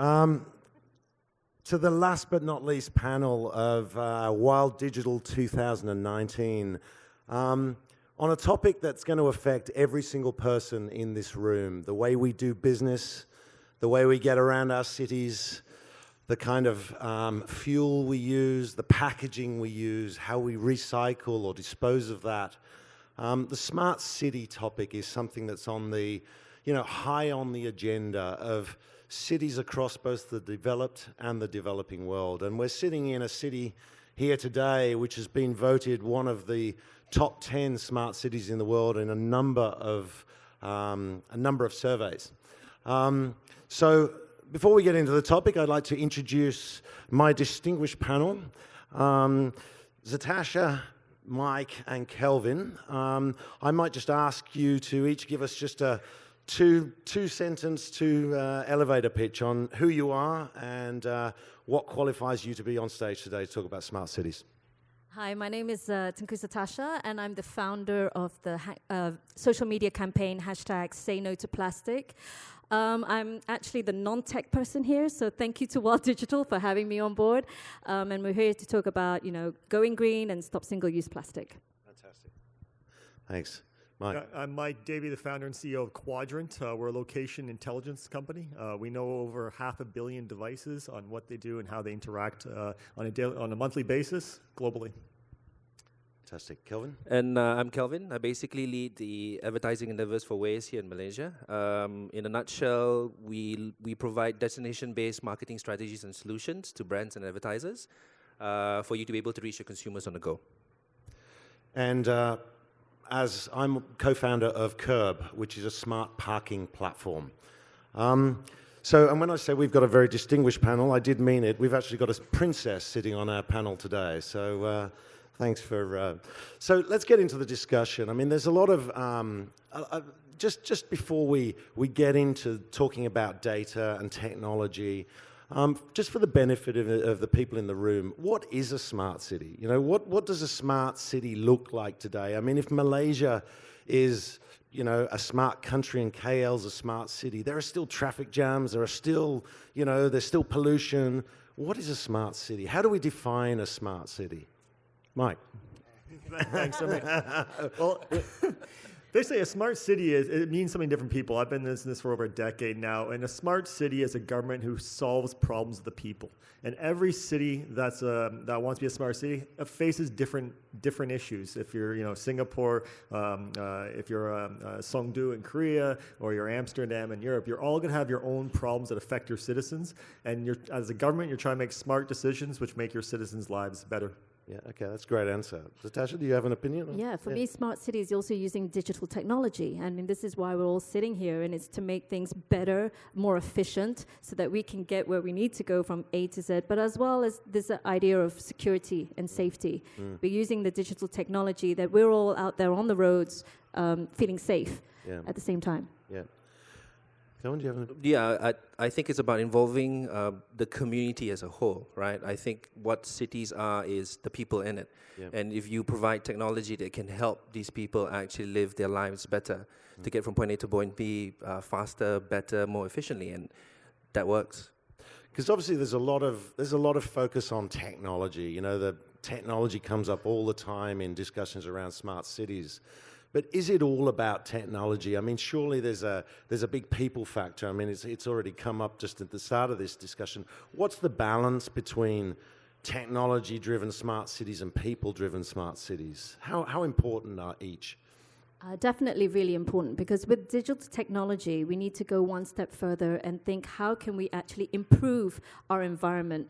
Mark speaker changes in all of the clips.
Speaker 1: To the last but not least panel of Wild Digital 2019, on a topic that's going to affect every single person in this room, the way we do business, the way we get around our cities, the kind of fuel we use, the packaging we use, how we recycle or dispose of that. The smart city topic is something that's on the, high on the agenda of cities across both the developed and the developing world. And we're sitting in a city here today which has been voted one of the top 10 smart cities in the world in a number of surveys. So before we get into the topic, I'd like to introduce my distinguished panel. Zatashah, Mike, and Kelvin. I might just ask you to each give us just a two-sentence elevator pitch on who you are and what qualifies you to be on stage today to talk about smart cities.
Speaker 2: Hi, my name is Tengku Zatashah, and I'm the founder of the social media campaign #SayNoToPlastic. I'm actually the non-tech person here, so thank you to Wild Digital for having me on board. And we're here to talk about, going green and stop single-use plastic.
Speaker 1: Fantastic. Thanks. Mike.
Speaker 3: I'm Mike Davie, the founder and CEO of Quadrant. We're a location intelligence company. We know over 500 million devices on what they do and how they interact on a monthly basis globally.
Speaker 1: Fantastic. Kelvin?
Speaker 4: And I'm Kelvin. I basically lead the advertising endeavors for Waze here in Malaysia. In a nutshell, we provide destination-based marketing strategies and solutions to brands and advertisers for you to be able to reach your consumers on the go.
Speaker 1: And as I'm co-founder of KERB, which is a smart parking platform. And when I say we've got a very distinguished panel, I did mean it. We've actually got a princess sitting on our panel today. So thanks for... So let's get into the discussion. I mean, there's a lot of... just before we get into talking about data and technology, just for the benefit of the people in the room, what is a smart city? What does a smart city look like today? I mean, if Malaysia is, a smart country and KL's a smart city, there are still traffic jams, there are still, there's still pollution. What is a smart city? How do we define a smart city? Mike.
Speaker 3: Thanks so much. Well, basically, a smart city it means something different to people. I've been in this for over a decade now, and a smart city is a government who solves problems of the people. And every city that wants to be a smart city faces different issues. If you're Singapore, if you're Songdo in Korea, or you're Amsterdam in Europe, you're all going to have your own problems that affect your citizens. And as a government, you're trying to make smart decisions which make your citizens' lives better.
Speaker 1: Yeah, okay, that's a great answer. Zatashah, do you have an opinion?
Speaker 2: Yeah, for me, smart city is also using digital technology. I mean, this is why we're all sitting here, and it's to make things better, more efficient, so that we can get where we need to go from A to Z, but as well as this idea of security and safety. We're using the digital technology that we're all out there on the roads feeling safe at the same time.
Speaker 1: Yeah. Kelvin, do you have an opinion?
Speaker 4: Yeah, I think it's about involving the community as a whole, right? I think what cities are is the people in it. Yeah. And if you provide technology that can help these people actually live their lives better, to get from point A to point B faster, better, more efficiently, and that works.
Speaker 1: Because obviously there's a lot of focus on technology. The technology comes up all the time in discussions around smart cities. But is it all about technology? I mean, surely there's a big people factor. I mean, it's already come up just at the start of this discussion. What's the balance between technology-driven smart cities and people-driven smart cities? How important are each?
Speaker 2: Definitely really important, because with digital technology, we need to go one step further and think, how can we actually improve our environment?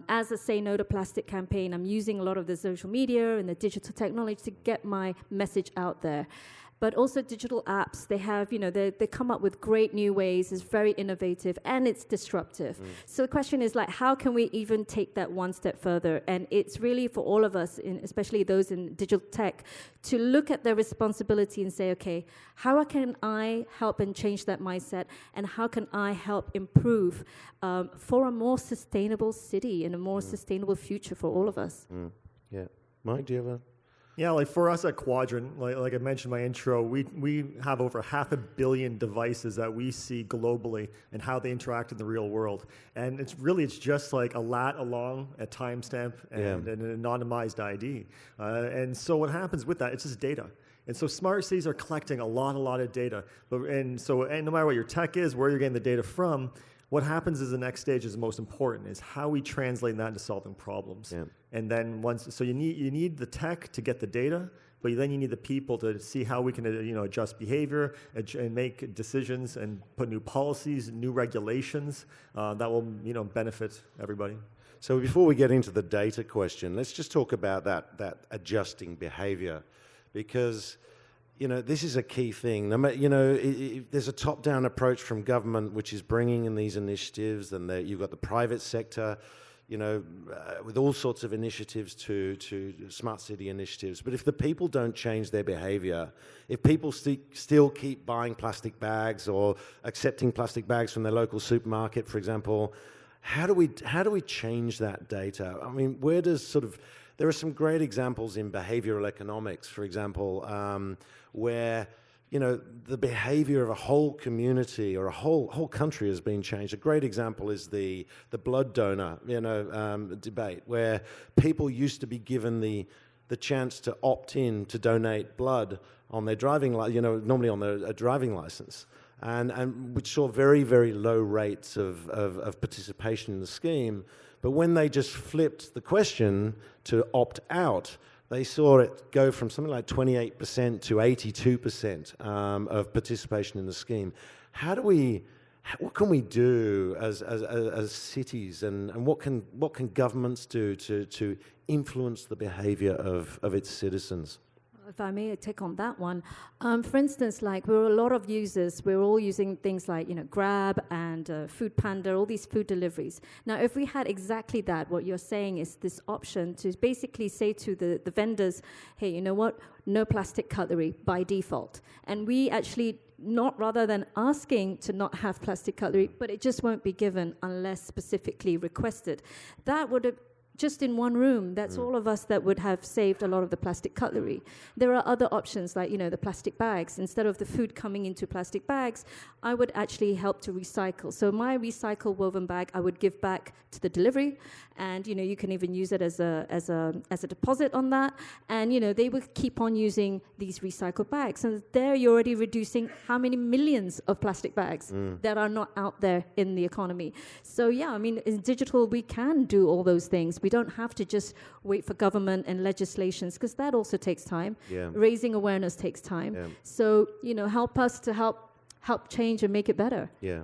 Speaker 2: As a Say No to Plastic campaign, I'm using a lot of the social media and the digital technology to get my message out there. But also digital apps, they have, they come up with great new ways. It's very innovative and it's disruptive. So the question is, how can we even take that one step further? And it's really for all of us, especially those in digital tech, to look at their responsibility and say, okay, how can I help and change that mindset? And how can I help improve for a more sustainable city and a more sustainable future for all of us?
Speaker 1: Yeah. Mike, do you have a...
Speaker 3: Yeah, like for us at Quadrant, like I mentioned in my intro, we have over 500 million devices that we see globally and how they interact in the real world. And it's just like a lat along, a timestamp, and an anonymized ID. And so what happens with that, it's just data. And so smart cities are collecting a lot of data. And no matter what your tech is, where you're getting the data from, what happens is the next stage is most important, is how we translate that into solving problems. Yeah. And then so you need the tech to get the data, but then you need the people to see how we can adjust behavior and make decisions and put new policies, new regulations that will benefit everybody.
Speaker 1: So before we get into the data question, let's just talk about that adjusting behavior, because this is a key thing. There's a top-down approach from government which is bringing in these initiatives, and you've got the private sector, with all sorts of initiatives to smart city initiatives. But if the people don't change their behavior, if people still keep buying plastic bags or accepting plastic bags from their local supermarket, for example, how do we change that data? I mean, there are some great examples in behavioral economics, for example, where the behavior of a whole community or a whole country has been changed. A great example is the blood donor debate, where people used to be given the chance to opt in to donate blood on their driving normally on a driving license, and which saw very, very low rates of participation in the scheme. But when they just flipped the question to opt out, they saw it go from something like 28% to 82% of participation in the scheme. What can we do as cities, and what can governments do to influence the behavior of its citizens?
Speaker 2: If I may take on that one, for instance, like we're a lot of users, we're all using things like Grab and Food Panda, all these food deliveries. Now, if we had exactly that, what you're saying is this option to basically say to the vendors, hey, you know what, no plastic cutlery by default. And we actually, not rather than asking to not have plastic cutlery, but it just won't be given unless specifically requested. That would have, just in one room, that's all of us that would have saved a lot of the plastic cutlery. There are other options like, the plastic bags. Instead of the food coming into plastic bags, I would actually help to recycle. So my recycle woven bag, I would give back to the delivery, and you can even use it as a deposit on that. And they would keep on using these recycled bags. And there you're already reducing how many millions of plastic bags that are not out there in the economy. So yeah, I mean, in digital, we can do all those things. We don't have to just wait for government and legislations, because that also takes time. Yeah. Raising awareness takes time. Yeah. So, help us to help change and make it better.
Speaker 1: Yeah.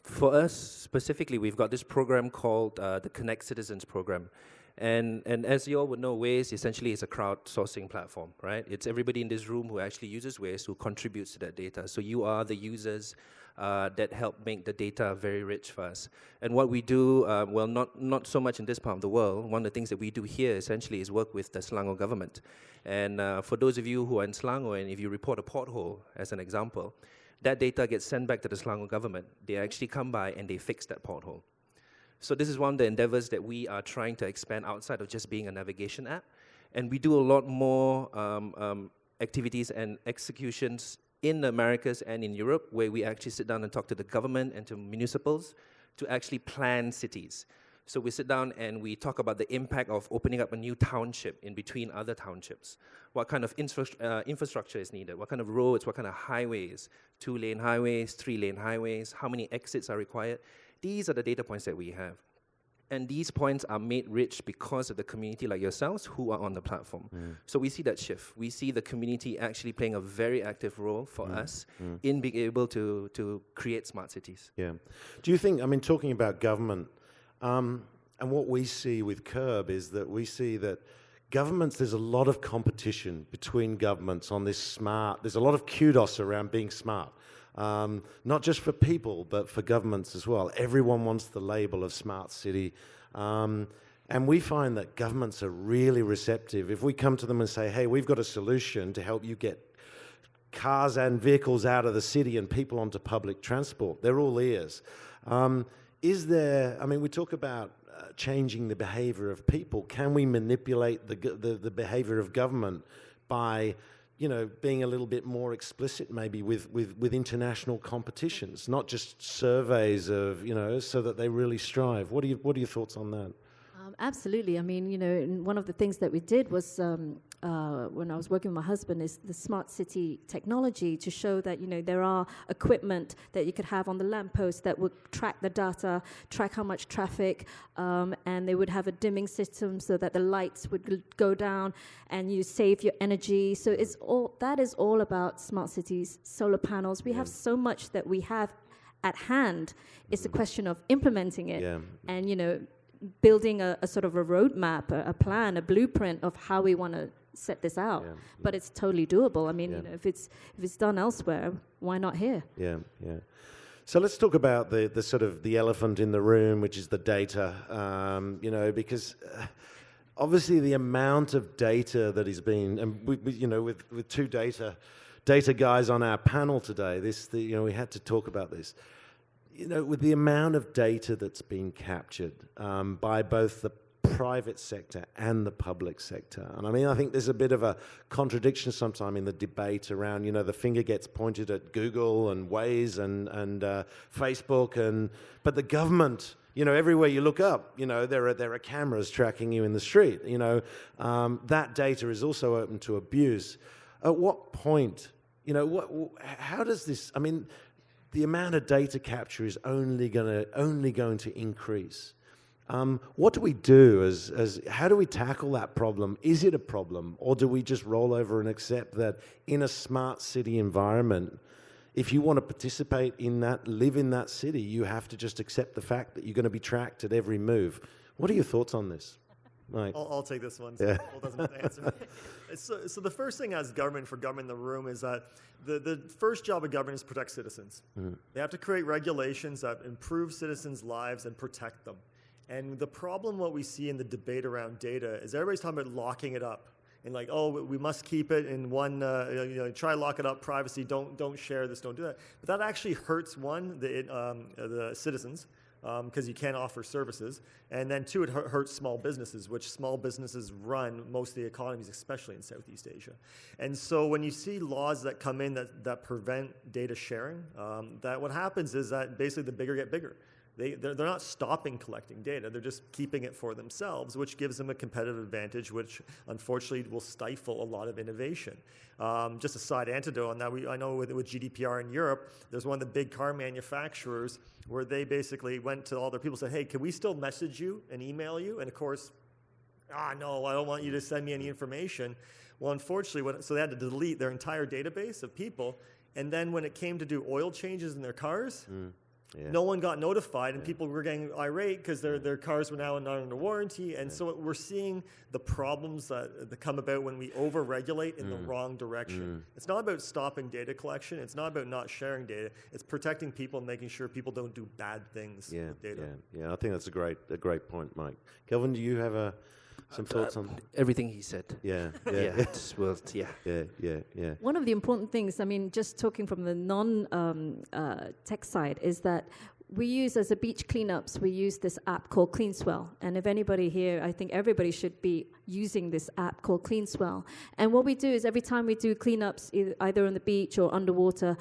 Speaker 4: For us specifically, we've got this program called the Connect Citizens program. And as you all would know, Waze essentially is a crowdsourcing platform, right? It's everybody in this room who actually uses Waze who contributes to that data. So you are the users that help make the data very rich for us. And what we do, not so much in this part of the world, one of the things that we do here essentially is work with the Selangor government. And for those of you who are in Selangor, and if you report a pothole, as an example, that data gets sent back to the Selangor government. They actually come by and they fix that pothole. So this is one of the endeavors that we are trying to expand outside of just being a navigation app. And we do a lot more activities and executions in the Americas and in Europe, where we actually sit down and talk to the government and to municipals to actually plan cities. So we sit down and we talk about the impact of opening up a new township in between other townships. What kind of infrastructure is needed? What kind of roads? What kind of highways? 2-lane highways, 3-lane highways? How many exits are required? These are the data points that we have. And these points are made rich because of the community like yourselves who are on the platform. So we see that shift. We see the community actually playing a very active role for us in being able to create smart cities.
Speaker 1: Yeah. Do you think, talking about government, and what we see with KERB is that we see that governments, there's a lot of competition between governments on this smart. There's a lot of kudos around being smart. Not just for people, but for governments as well. Everyone wants the label of smart city. And we find that governments are really receptive. If we come to them and say, hey, we've got a solution to help you get cars and vehicles out of the city and people onto public transport, they're all ears. We talk about changing the behavior of people? Can we manipulate the behavior of government by, being a little bit more explicit maybe with international competitions, not just surveys of, so that they really strive? What are your thoughts on that?
Speaker 2: Absolutely. I mean, one of the things that we did was when I was working with my husband is the smart city technology to show that, there are equipment that you could have on the lamppost that would track the data, track how much traffic, and they would have a dimming system so that the lights would go down and you save your energy. So that is all about smart cities, solar panels. We have so much that we have at hand. It's a question of implementing it and, building a sort of a roadmap, a plan, a blueprint of how we want to set this out. Yeah. But it's totally doable. I mean, if it's done elsewhere, why not here?
Speaker 1: Yeah. So let's talk about the sort of the elephant in the room, which is the data. Because obviously the amount of data that is being, and with two data guys on our panel today, we had to talk about this. With the amount of data that's been captured by both the private sector and the public sector. And I think there's a bit of a contradiction sometimes in the debate around, the finger gets pointed at Google and Waze and Facebook, but the government, everywhere you look up, there are cameras tracking you in the street. That data is also open to abuse. At what point, how does this, the amount of data capture is only going to increase. What do we do how do we tackle that problem? Is it a problem, or do we just roll over and accept that in a smart city environment, if you want to participate in that, live in that city, you have to just accept the fact that you're going to be tracked at every move? What are your thoughts on this? Mike?
Speaker 3: I'll take this one. So Paul doesn't answer. So the first thing as government in the room is that the first job of government is to protect citizens. Mm-hmm. They have to create regulations that improve citizens' lives and protect them. And the problem, what we see in the debate around data, is everybody's talking about locking it up. And we must keep it in one, try to lock it up, privacy, don't share this, don't do that. But that actually hurts, one, the citizens, because you can't offer services. And then two, it hurts small businesses, which small businesses run most of the economies, especially in Southeast Asia. And so when you see laws that come in that prevent data sharing, that what happens is that basically the bigger get bigger. They're not stopping collecting data. They're just keeping it for themselves, which gives them a competitive advantage, which unfortunately will stifle a lot of innovation. Just a side antidote on that, I know with GDPR in Europe, there's one of the big car manufacturers where they basically went to all their people and said, hey, can we still message you and email you? And of course, no, I don't want you to send me any information. Well, unfortunately, so they had to delete their entire database of people. And then when it came to do oil changes in their cars, no one got notified, and people were getting irate because their cars were now not under warranty. And so we're seeing the problems that come about when we over-regulate in the wrong direction. It's not about stopping data collection. It's not about not sharing data. It's protecting people and making sure people don't do bad things with data.
Speaker 1: Yeah, I think that's a great point, Mike. Kelvin, do you have some thoughts on
Speaker 4: everything he said?
Speaker 1: Yeah.
Speaker 2: One of the important things, just talking from the non-tech side, is that we use, as a beach cleanups, we use this app called CleanSwell. And if anybody here, I think everybody should be using this app called CleanSwell. And what we do is every time we do cleanups, either on the beach or underwater,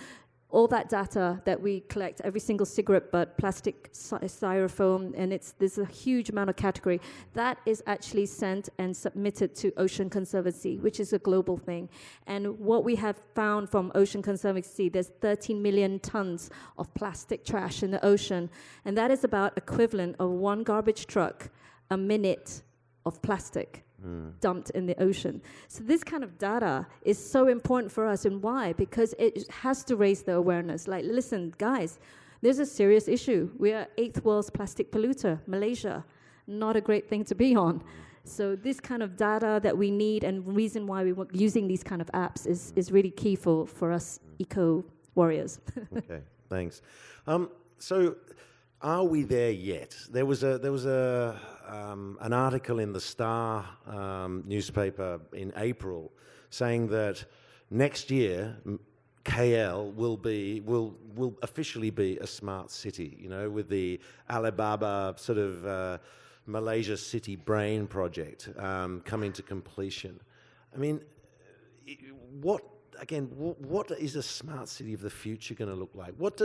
Speaker 2: all that data that we collect, every single cigarette butt, plastic, styrofoam, and there's a huge amount of category, that is actually sent and submitted to Ocean Conservancy, which is a global thing. And what we have found from Ocean Conservancy, there's 13 million tons of plastic trash in the ocean, and that is about equivalent of one garbage truck a minute of plastic dumped in the ocean. So this kind of data is so important for us. And why? Because it has to raise the awareness. Listen, guys, there's a serious issue. We are 8th world's plastic polluter, Malaysia. Not a great thing to be on. So this kind of data that we need, and reason why we were using these kind of apps is really key for us eco warriors.
Speaker 1: Okay, thanks. So are we there yet? There was an article in the Star newspaper in April saying that next year KL will officially be a smart city. With the Alibaba sort of Malaysia City Brain project coming to completion. I mean, what is a smart city of the future going to look like? What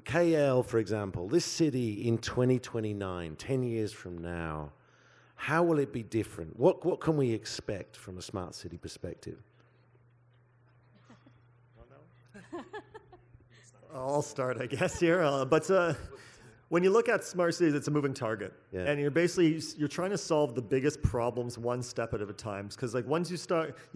Speaker 1: KL, for example, this city in 2029, 10 years from now, how will it be different? What can we expect from a smart city perspective?
Speaker 3: I'll start, I guess, here. But when you look at smart cities, it's a moving target.
Speaker 1: Yeah.
Speaker 3: And you're trying to solve the biggest problems one step at a time. Because like once you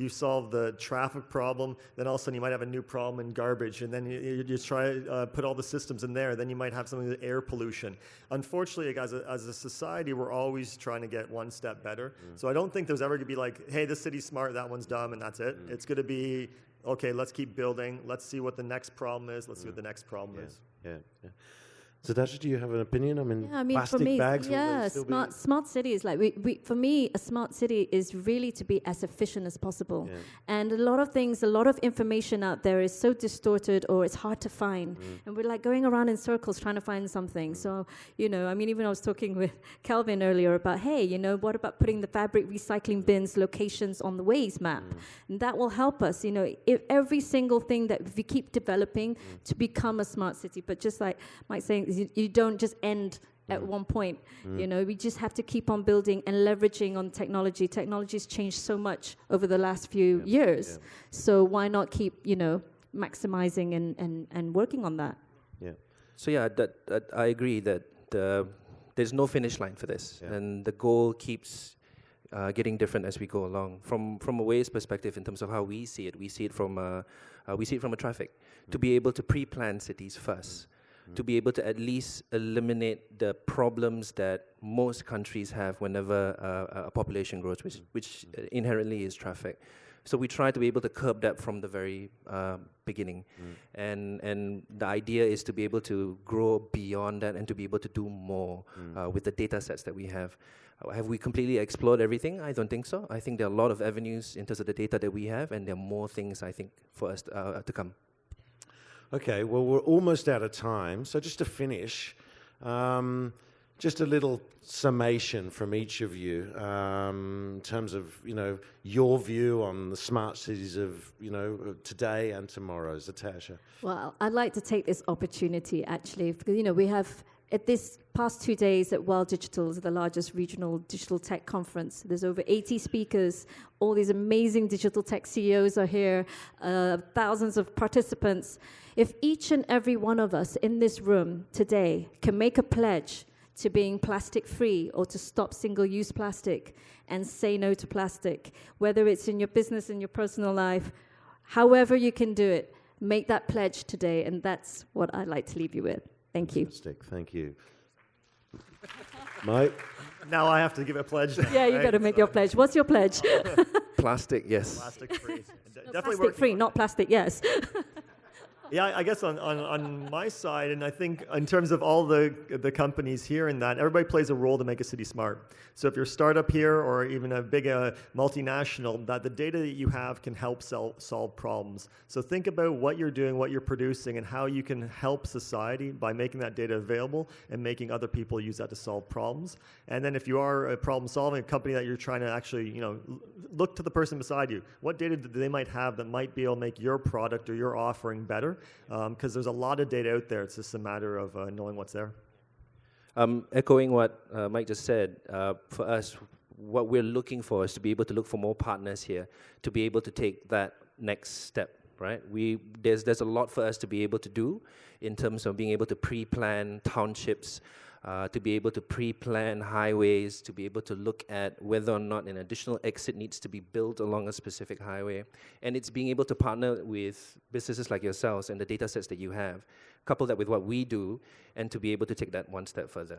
Speaker 3: solve the traffic problem, then all of a sudden you might have a new problem in garbage. And then you try put all the systems in there. Then you might have something like air pollution. Unfortunately, as a society, we're always trying to get one step better. So I don't think there's ever going to be like, hey, this city's smart, that one's dumb, and that's it. It's going to be, okay, let's keep building. Let's see what the next problem is. Let's see what the next problem is.
Speaker 1: Yeah. Zatashah, do you have an opinion? I mean, plastic
Speaker 2: for me,
Speaker 1: bags.
Speaker 2: smart cities. Like for me, a smart city is really to be as efficient as possible. Yeah. And a lot of information out there is so distorted or it's hard to find, and we're like going around in circles trying to find something. So even I was talking with Kelvin earlier about, hey, what about putting the fabric recycling bins locations on the Waze map, and that will help us. If every single thing that we keep developing to become a smart city, but just like Mike saying. You don't just end at one point. We just have to keep on building and leveraging on technology. Technology's changed so much over the last few years. Yeah. So why not keep, maximizing and working on that?
Speaker 1: Yeah.
Speaker 4: So that I agree that there's no finish line for this, and the goal keeps getting different as we go along. From a Waze perspective, in terms of how we see it from a traffic, to be able to pre-plan cities first. To be able to at least eliminate the problems that most countries have whenever a population grows, which inherently is traffic. So we try to be able to curb that from the very beginning. And the idea is to be able to grow beyond that and to be able to do more with the data sets that we have. Have we completely explored everything? I don't think so. I think there are a lot of avenues in terms of the data that we have, and there are more things, I think, for us to come.
Speaker 1: Okay, well, we're almost out of time. So just to finish, just a little summation from each of you in terms of, your view on the smart cities of, today and tomorrow. Zatashah.
Speaker 2: Well, I'd like to take this opportunity, actually, because, we have, at this past 2 days at World Digital, the largest regional digital tech conference. There's over 80 speakers. All these amazing digital tech CEOs are here, thousands of participants. If each and every one of us in this room today can make a pledge to being plastic-free or to stop single-use plastic and say no to plastic, whether it's in your business, in your personal life, however you can do it, make that pledge today, and that's what I'd like to leave you with. Thank you.
Speaker 1: Fantastic. Thank you. Mike?
Speaker 3: Now I have to give a pledge.
Speaker 2: Yeah, you got to make your pledge. What's your pledge?
Speaker 4: Plastic, yes.
Speaker 3: Plastic-free.
Speaker 2: Definitely plastic-free, not plastic, yes.
Speaker 3: Yeah, I guess on my side, and I think in terms of all the companies here and that, everybody plays a role to make a city smart. So if you're a startup here or even a big multinational, that the data that you have can help solve problems. So think about what you're doing, what you're producing, and how you can help society by making that data available and making other people use that to solve problems. And then if you are a problem-solving company that you're trying to actually, look to the person beside you. What data do they might have that might be able to make your product or your offering better? Because there's a lot of data out there. It's just a matter of knowing what's there.
Speaker 4: Echoing what Mike just said, for us, what we're looking for is to be able to look for more partners here, to be able to take that next step, right? There's a lot for us to be able to do in terms of being able to pre-plan townships, to be able to pre-plan highways, to be able to look at whether or not an additional exit needs to be built along a specific highway. And it's being able to partner with businesses like yourselves and the data sets that you have, couple that with what we do, and to be able to take that one step further.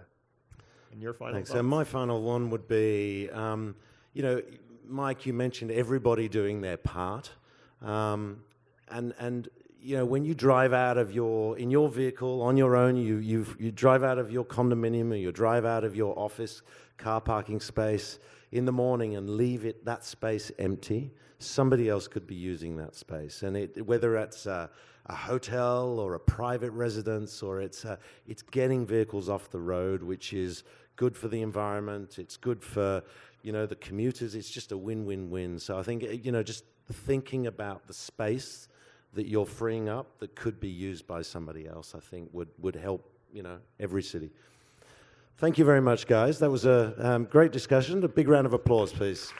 Speaker 3: And your final
Speaker 1: Thanks. So my final one would be, Mike, you mentioned everybody doing their part. And when you drive out of in your vehicle on your own, you drive out of your condominium or you drive out of your office car parking space in the morning and leave that space empty, somebody else could be using that space. And whether it's a hotel or a private residence or it's getting vehicles off the road, which is good for the environment, it's good for, you know, the commuters. It's just a win-win-win. So I think, you know, just thinking about the space that you're freeing up that could be used by somebody else, I think would help, you know, every city. Thank you very much, guys. That was a great discussion. A big round of applause, please.